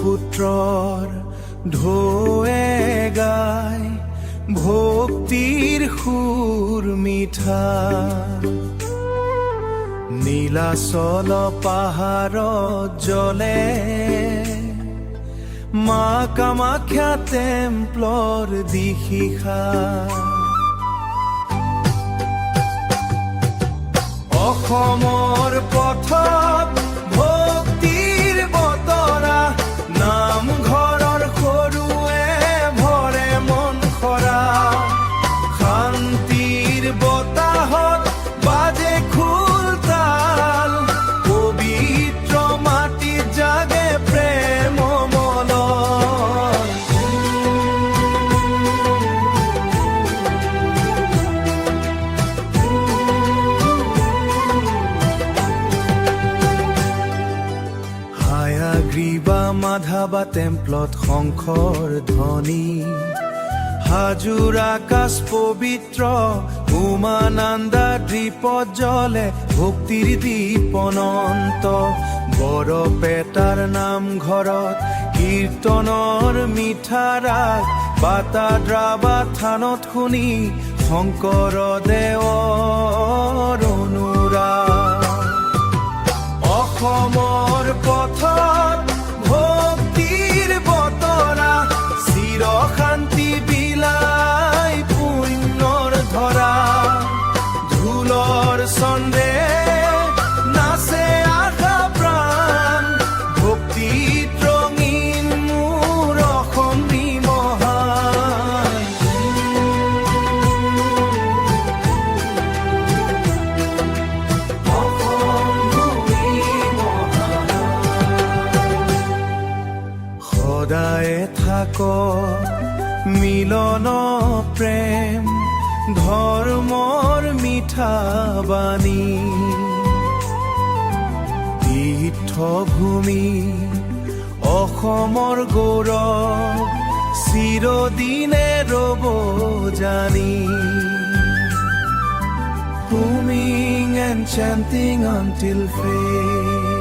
পুত্ৰৰ ঢৌৱে গায় ভক্তিৰ সুৰ মিঠা নীলাচল পাহাৰত জ্বলে মা কামাখ্যা টেম্পলৰ দিশিখা অসমৰ পথত ভক্তিৰ বতৰা নামঘৰৰ সৰুৱে ভৰে মন খৰা শান্তিৰ বতাহত বাজে খোল তাল পবিত্ৰ মাটিত জাগে প্ৰেম মলৰ হায়াগ্ৰীবা মাধাবা টেম্পলত শংখৰ ধ্বনি হাজোৰ আকাশ পবিত্ৰ উমানন্দা দ্বীপত জ্বলে ভক্তিৰ দীপনন্ত বৰপেটাৰ নামঘৰত কীৰ্তনৰ মিঠা ৰাগ বাটাদ্ৰাবা থানত শুনি শংকৰদেৱৰ অনুৰাগ অসমৰ পথত ভক্তিৰ বতৰা চিৰ শান্তি বিলাই পুণ্যৰ ধৰা ঢোলৰ ছন্দে নাচে আশা প্ৰাণ ভক্তিত ৰঙীন মোৰ অসম মহান সদায় থাক মিলন প্ৰেম ধৰ্মৰ মিঠা বাণী তীৰ্থভূমি অসমৰ গৌৰৱ চিৰদিনে ৰব জানি Booming and chanting until fate